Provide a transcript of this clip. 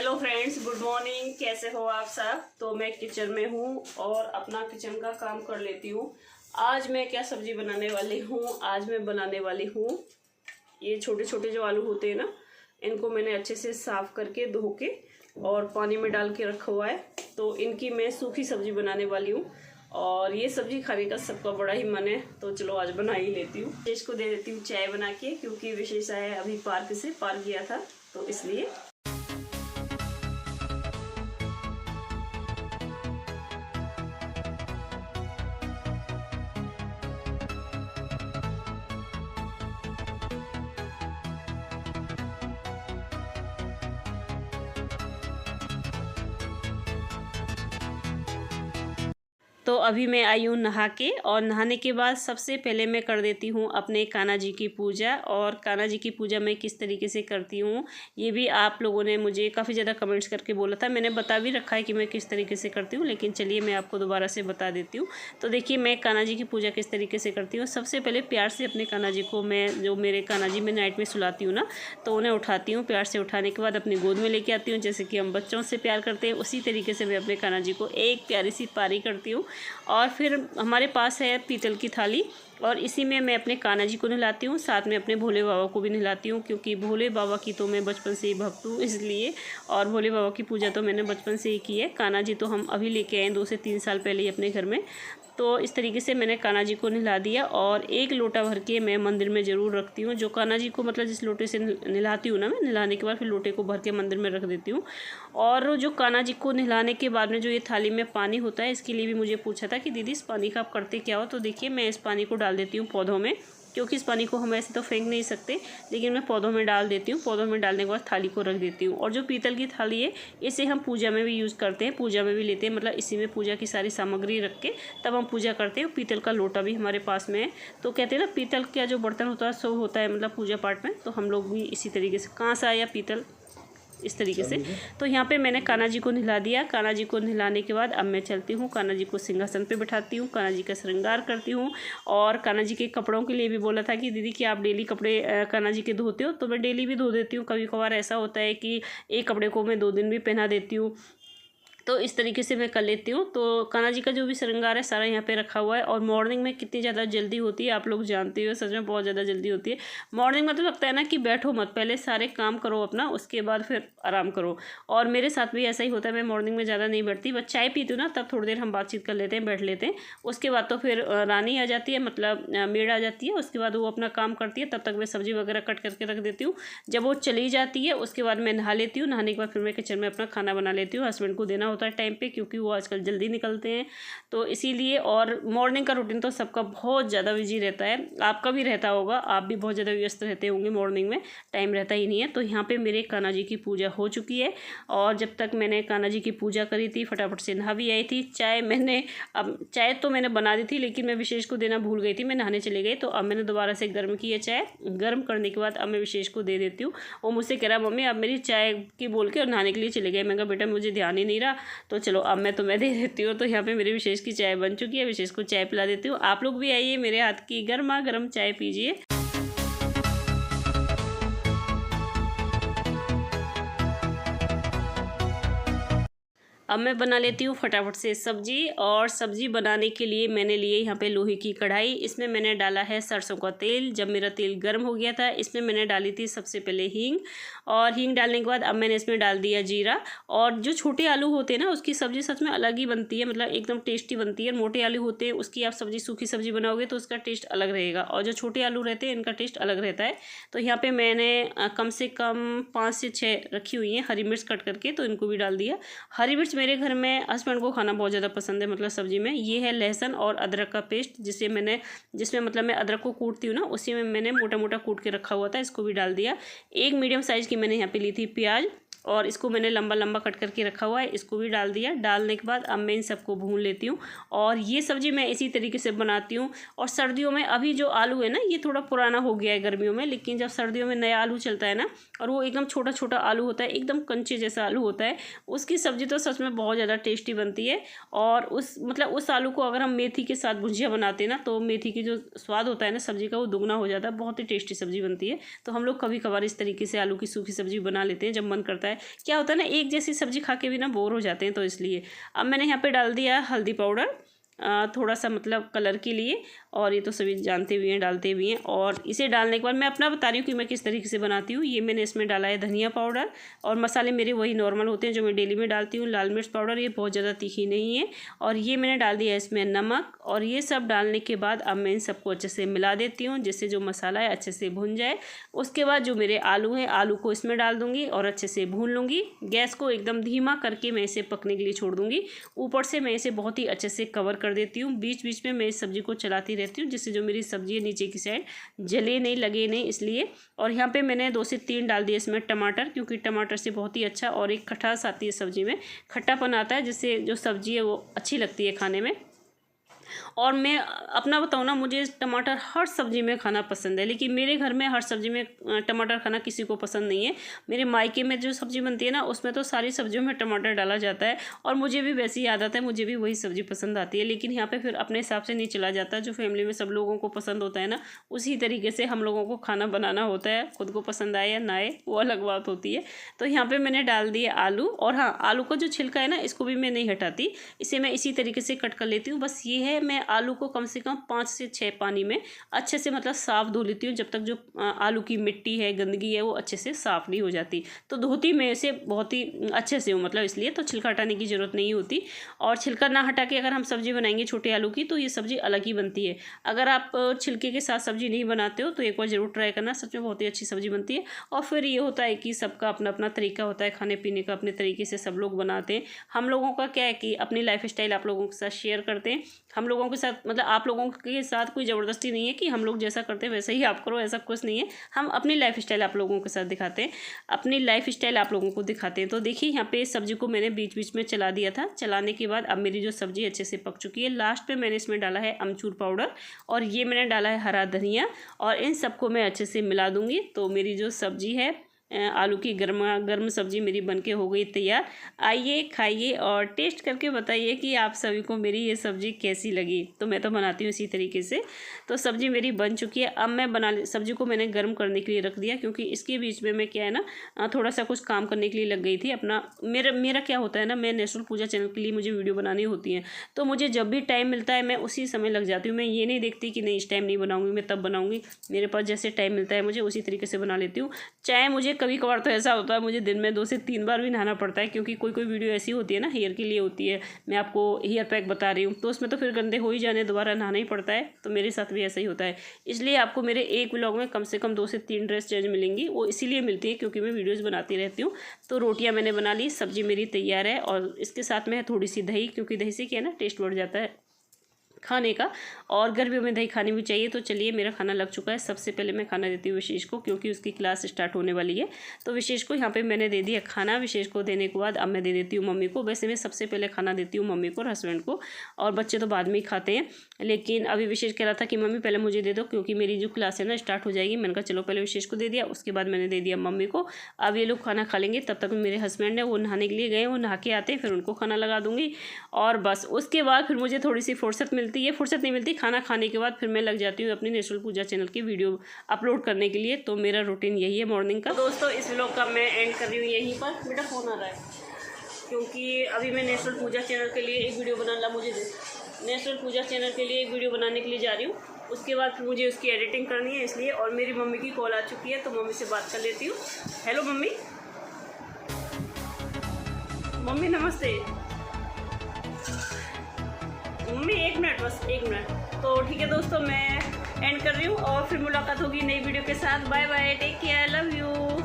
Hello friends, good morning. कैसे हो आप सब? तो मैं किचन में हूँ और अपना किचन का काम कर लेती हूँ। आज मैं क्या सब्जी बनाने वाली हूँ? आज मैं बनाने वाली हूँ ये छोटे छोटे जो आलू होते हैं ना, इनको मैंने अच्छे से साफ करके धो के और पानी में डाल के रखा हुआ है। तो इनकी मैं सूखी सब्जी बनाने वाली हूँ और ये सब्जी खाने का सबका बड़ा ही मन है, तो चलो आज बना ही लेती हूँ। विशेष को दे देती हूँ चाय बना के, क्योंकि विशेष आया अभी पार्क गया था तो इसलिए। तो अभी मैं आई हूँ नहा के, और नहाने के बाद सबसे पहले मैं कर देती हूँ अपने कान्हा जी की पूजा। और कान्हा जी की पूजा मैं किस तरीके से करती हूँ ये भी आप लोगों ने मुझे काफ़ी ज़्यादा कमेंट्स करके बोला था। मैंने बता भी रखा है कि मैं किस तरीके से करती हूँ, लेकिन चलिए मैं आपको दोबारा से बता देती हूँ। तो देखिए मैं कान्हा जी की पूजा किस तरीके से करती हूँ। सबसे पहले प्यार से अपने कान्हा जी को, मैं जो मेरे कान्हा जी मैं नाइट में सुलाती हूँ ना, तो उन्हें उठाती हूँ। प्यार से उठाने के बाद अपनी गोद में लेके आती हूँ। जैसे कि हम बच्चों से प्यार करते हैं, उसी तरीके से मैं अपने कान्हा जी को एक प्यारी सी पारी करती हूँ। और फिर हमारे पास है पीतल की थाली, और इसी में मैं अपने कान्हा जी को नहलाती हूँ, साथ में अपने भोले बाबा को भी नहलाती हूँ, क्योंकि भोले बाबा की तो मैं बचपन से ही भक्त हूँ इसलिए। और भोले बाबा की पूजा तो मैंने बचपन से ही की है। कान्हा जी तो हम अभी लेके आए 2 से 3 साल पहले ही अपने घर में। तो इस तरीके से मैंने कान्हा जी को नहला दिया, और एक लोटा भर के मैं मंदिर में ज़रूर रखती हूँ। जो कान्हा जी को मतलब जिस लोटे से नहलाती हूँ ना, मैं नहलाने के बाद फिर लोटे को भर के मंदिर में रख देती हूँ। और जो कान्हा जी को नहलाने के बाद में जो ये थाली में पानी होता है, इसके लिए भी मुझे पूछा था कि दीदी इस पानी का आप करते क्या हो? तो देखिए मैं इस पानी को डाल देती हूँ पौधों में, क्योंकि इस पानी को हम ऐसे तो फेंक नहीं सकते, लेकिन मैं पौधों में डाल देती हूँ। पौधों में डालने के बाद थाली को रख देती हूँ। और जो पीतल की थाली है, इसे हम पूजा में भी यूज़ करते हैं, पूजा में भी लेते हैं, मतलब इसी में पूजा की सारी सामग्री रख के तब हम पूजा करते हैं। पीतल का लोटा भी हमारे पास में है। तो कहते हैं ना, पीतल का जो बर्तन होता है सो होता है मतलब पूजा पाठ में, तो हम लोग भी इसी तरीके से कांसा या पीतल इस तरीके से। तो यहाँ पे मैंने कान्हा जी को नहला दिया। कान्हा जी को नहलाने के बाद अब मैं चलती हूँ, कान्हा जी को सिंहासन पे बिठाती हूँ, कान्हा जी का श्रृंगार करती हूँ। और कान्हा जी के कपड़ों के लिए भी बोला था कि दीदी कि आप डेली कपड़े कान्हा जी के धोते हो? तो मैं डेली भी धो देती हूँ। कभी कभार ऐसा होता है कि एक कपड़े को मैं 2 दिन भी पहना देती हूँ, तो इस तरीके से मैं कर लेती हूँ। तो कान्हा जी का जो भी श्रृंगार है सारा यहाँ पे रखा हुआ है। और मॉर्निंग में कितनी ज़्यादा जल्दी होती है आप लोग जानते हो, सच में बहुत ज़्यादा जल्दी होती है। मॉर्निंग में तो लगता है ना कि बैठो मत, पहले सारे काम करो अपना, उसके बाद फिर आराम करो। और मेरे साथ भी ऐसा ही होता है। मैं मॉर्निंग में ज़्यादा नहीं बैठती, बस चाय पीती हूँ ना, तब थोड़ी देर हम बातचीत कर लेते हैं, बैठ लेते हैं। उसके बाद तो फिर रानी आ जाती है, मतलब मेड आ जाती है। उसके बाद वो अपना काम करती है, तब तक मैं सब्ज़ी वगैरह कट करके रख देती हूँ। जब वो चली जाती है उसके बाद मैं नहा लेती हूँ। नहाने के बाद फिर मैं किचन में अपना खाना बना लेती हूँ। हस्बैंड को देना होता है टाइम पे, क्योंकि वो आजकल जल्दी निकलते हैं, तो इसीलिए। और मॉर्निंग का रूटीन तो सबका बहुत ज़्यादा बिजी रहता है, आपका भी रहता होगा, आप भी बहुत ज़्यादा व्यस्त रहते होंगे। मॉर्निंग में टाइम रहता ही नहीं है। तो यहाँ पे मेरे कान्हा जी की पूजा हो चुकी है, और जब तक मैंने कान्हा जी की पूजा करी थी फटाफट से नहा भी आई थी। अब चाय तो मैंने बना दी थी, लेकिन मैं विशेष को देना भूल गई थी, मैं नहाने चली गई। तो अब मैंने दोबारा से गर्म की है चाय। गर्म करने के बाद अब मैं विशेष को दे देती हूँ। वो मुझसे कह रहा मम्मी आप मेरी चाय की बोल के और नहाने के लिए चले गए। मैं कहा बेटा मुझे ध्यान ही नहीं रहा, तो चलो अब मैं तुम्हें दे देती हूँ। तो यहाँ पे मेरी विशेष की चाय बन चुकी है, विशेष को चाय पिला देती हूँ। आप लोग भी आइए, मेरे हाथ की गर्मा गर्म चाय पीजिए। अब मैं बना लेती हूँ फटाफट से सब्जी। और सब्जी बनाने के लिए मैंने लिए यहाँ पे लोहे की कढ़ाई। इसमें मैंने डाला है सरसों का तेल। जब मेरा तेल गर्म हो गया था, इसमें मैंने डाली थी सबसे पहले हींग। और हींग डालने के बाद अब मैंने इसमें डाल दिया जीरा। और जो छोटे आलू होते हैं ना, उसकी सब्ज़ी सच में अलग ही बनती है, मतलब एकदम टेस्टी बनती है। मोटे आलू होते हैं उसकी आप सब्ज़ी, सूखी सब्ज़ी बनाओगे तो उसका टेस्ट अलग रहेगा, और जो छोटे आलू रहते हैं इनका टेस्ट अलग रहता है। तो यहाँ पर मैंने कम से कम 5 से 6 रखी हुई हैं हरी मिर्च कट करके, तो इनको भी डाल दिया। हरी मिर्च मेरे घर में हस्बैंड को खाना बहुत ज़्यादा पसंद है, मतलब सब्जी में। ये है लहसुन और अदरक का पेस्ट, जिसमें मतलब मैं अदरक को कूटती हूँ ना, उसी में मैंने मोटा मोटा कूट के रखा हुआ था, इसको भी डाल दिया। एक मीडियम साइज़ की मैंने यहाँ पे ली थी प्याज, और इसको मैंने लंबा लंबा कट करके रखा हुआ है, इसको भी डाल दिया। डालने के बाद अब मैं इन सबको भून लेती हूँ। और ये सब्ज़ी मैं इसी तरीके से बनाती हूँ। और सर्दियों में अभी जो आलू है ना, ये थोड़ा पुराना हो गया है गर्मियों में, लेकिन जब सर्दियों में नया आलू चलता है ना, और वो एकदम छोटा छोटा आलू होता है, एकदम कंचे जैसा आलू होता है, उसकी सब्ज़ी तो सच में बहुत ज़्यादा टेस्टी बनती है। और उस आलू को अगर हम मेथी के साथ भुजिया बनाते हैं ना, तो मेथी की जो स्वाद होता है ना सब्ज़ी का, वो दुगना हो जाता है। बहुत ही टेस्टी सब्ज़ी बनती है। तो हम लोग कभी कभार इस तरीके से आलू की सूखी सब्ज़ी बना लेते हैं जब मन करता है। है। क्या होता है ना, एक जैसी सब्ज़ी खा के भी ना बोर हो जाते हैं, तो इसलिए अब मैंने यहाँ पे डाल दिया हल्दी पाउडर थोड़ा सा मतलब कलर के लिए, और ये तो सभी जानते भी हैं, डालते भी हैं। और इसे डालने के बाद मैं अपना बता रही हूँ कि मैं किस तरीके से बनाती हूँ। ये मैंने इसमें डाला है धनिया पाउडर, और मसाले मेरे वही नॉर्मल होते हैं जो मैं डेली में डालती हूँ। लाल मिर्च पाउडर, ये बहुत ज़्यादा तीखी नहीं है। और ये मैंने डाल दिया है इसमें नमक, और ये सब डालने के बाद अब मैं इन सबको अच्छे से मिला देती हूँ, जिससे जो मसाला है अच्छे से भुन जाए। उसके बाद जो मेरे आलू हैं, आलू को इसमें डाल दूँगी और अच्छे से भून लूँगी। गैस को एकदम धीमा करके मैं इसे पकने के लिए छोड़ दूँगी। ऊपर से मैं इसे बहुत ही अच्छे से कवर कर देती हूँ। बीच बीच में मैं इस सब्ज़ी को चलाती रहती हूँ, जिससे जो मेरी सब्ज़ी है नीचे की साइड जले नहीं, लगे नहीं, इसलिए। और यहाँ पे मैंने 2 से 3 डाल दिए इसमें टमाटर, क्योंकि टमाटर से बहुत ही अच्छा और एक खटास आती है सब्ज़ी में, खट्टापन आता है, जिससे जो सब्ज़ी है वो अच्छी लगती है खाने में। और मैं अपना बताऊँ ना, मुझे टमाटर हर सब्ज़ी में खाना पसंद है, लेकिन मेरे घर में हर सब्ज़ी में टमाटर खाना किसी को पसंद नहीं है। मेरे मायके में जो सब्ज़ी बनती है ना, उसमें तो सारी सब्जियों में टमाटर डाला जाता है, और मुझे भी वैसी आदत है, मुझे भी वही सब्ज़ी पसंद आती है। लेकिन यहाँ पे फिर अपने हिसाब से नहीं चला जाता, जो फैमिली में सब लोगों को पसंद होता है ना, उसी तरीके से हम लोगों को खाना बनाना होता है। खुद को पसंद आए या ना आए वो अलग बात होती है। तो यहाँ पर मैंने डाल दिए आलू, और हाँ, आलू का जो छिलका है ना, इसको भी मैं नहीं हटाती, इसे मैं इसी तरीके से कट कर लेती हूँ। बस ये है, मैं आलू को कम से कम 5 से 6 पानी में अच्छे से मतलब साफ़ धो लेती हूँ, जब तक जो आलू की मिट्टी है, गंदगी है, वो अच्छे से साफ़ नहीं हो जाती। तो धोती मैं इसे बहुत ही अच्छे से हूँ, मतलब इसलिए, तो छिलका हटाने की ज़रूरत नहीं होती। और छिलका ना हटा के अगर हम सब्ज़ी बनाएंगे छोटे आलू की, तो ये सब्ज़ी अलग ही बनती है। अगर आप छिलके के साथ सब्ज़ी नहीं बनाते हो तो एक बार ज़रूर ट्राई करना, सच में बहुत ही अच्छी सब्ज़ी बनती है। और फिर ये होता है कि सबका अपना अपना तरीका होता है खाने पीने का, अपने तरीके से सब लोग बनाते हैं। हम लोगों का क्या है कि अपनी लाइफ स्टाइल आप लोगों के साथ शेयर करते हैं। हम लोगों के साथ मतलब आप लोगों के साथ कोई ज़बरदस्ती नहीं है कि हम लोग जैसा करते हैं वैसे ही आप करो, ऐसा कुछ नहीं है। हम अपनी लाइफ स्टाइल आप लोगों के साथ दिखाते हैं, अपनी लाइफ स्टाइल आप लोगों को दिखाते हैं। तो देखिए यहाँ पे सब्जी को मैंने बीच बीच में चला दिया था। चलाने के बाद अब मेरी जो सब्ज़ी अच्छे से पक चुकी है। लास्ट में मैंने इसमें डाला है अमचूर पाउडर, और ये मैंने डाला है हरा धनिया, और इन सबको मैं अच्छे से मिला दूँगी। तो मेरी जो सब्ज़ी है, आलू की गर्मा गर्म सब्ज़ी मेरी बनके हो गई तैयार। आइए, खाइए और टेस्ट करके बताइए कि आप सभी को मेरी ये सब्ज़ी कैसी लगी। तो मैं तो बनाती हूँ इसी तरीके से। तो सब्ज़ी मेरी बन चुकी है। अब मैं सब्ज़ी को मैंने गर्म करने के लिए रख दिया, क्योंकि इसके बीच में मैं क्या है ना, थोड़ा सा कुछ काम करने के लिए लग गई थी अपना। मेरा क्या होता है ना, मैं नेचुरल पूजा चैनल के लिए मुझे वीडियो बनानी होती है, तो मुझे जब भी टाइम मिलता है मैं उसी समय लग जाती हूँ। मैं ये नहीं देखती कि नहीं इस टाइम नहीं बनाऊँगी, मैं तब बनाऊँगी। मेरे पास जैसे टाइम मिलता है मुझे उसी तरीके से बना लेती हूँ। चाहे मुझे कभी कभार तो ऐसा होता है मुझे दिन में 2 से 3 बार भी नहाना पड़ता है, क्योंकि कोई कोई वीडियो ऐसी होती है ना, हेयर के लिए होती है। मैं आपको हेयर पैक बता रही हूँ, तो उसमें तो फिर गंदे हो ही जाने, दोबारा नहाना ही पड़ता है। तो मेरे साथ भी ऐसा ही होता है। इसलिए आपको मेरे एक व्लॉग में कम से कम 2 से 3 ड्रेस चेंज मिलेंगी। वो इसीलिए मिलती है क्योंकि मैं वीडियोज़ बनाती रहती हूँ। तो रोटियाँ मैंने बना ली, सब्ज़ी मेरी तैयार है, और इसके साथ में थोड़ी सी दही, क्योंकि दही से क्या है ना, टेस्ट बढ़ जाता है खाने का, और गर्मियों में दही खानी भी चाहिए। तो चलिए, मेरा खाना लग चुका है। सबसे पहले मैं खाना देती हूँ विशेष को, क्योंकि उसकी क्लास स्टार्ट होने वाली है। तो विशेष को यहाँ पे मैंने दे दिया खाना। विशेष को देने के बाद अब मैं दे देती हूँ मम्मी को। वैसे मैं सबसे पहले खाना देती हूँ मम्मी को और हस्बैंड को, और बच्चे तो बाद में ही खाते हैं। लेकिन अभी विशेष कह रहा था कि मम्मी पहले मुझे दे दो, क्योंकि मेरी जो क्लास है ना स्टार्ट हो जाएगी। मैंने कहा चलो पहले विशेष को दे दिया, उसके बाद मैंने दे दिया मम्मी को। अब ये लोग खाना खा लेंगे, तब तक मेरे हस्बैंड है वो नहाने के लिए गए, वो नहा के आते हैं, फिर उनको खाना लगा दूँगी। और बस उसके बाद फिर मुझे थोड़ी सी फुर्सत मिलती है। फुर्सत नहीं मिलती, खाना खाने के बाद फिर मैं लग जाती हूँ अपनी नेचुरल पूजा चैनल की वीडियो अपलोड करने के लिए। तो मेरा रूटीन यही है मॉर्निंग का। दोस्तों, इस व्लॉग का मैं एंड कर रही हूँ यहीं पर। बेटा फ़ोन आ रहा है, क्योंकि अभी मैं नेचुरल पूजा चैनल के लिए एक वीडियो बनाना नेचुरल पूजा चैनल के लिए एक वीडियो बनाने के लिए जा रही हूँ। उसके बाद फिर मुझे उसकी एडिटिंग करनी है, इसलिए। और मेरी मम्मी की कॉल आ चुकी है, तो मम्मी से बात कर लेती हूँ। Hello mummy. मम्मी नमस्ते। मम्मी 1 मिनट, बस 1 मिनट। तो ठीक है दोस्तों, मैं एंड कर रही हूँ, और फिर मुलाकात होगी नई वीडियो के साथ। Bye bye, take care, love you.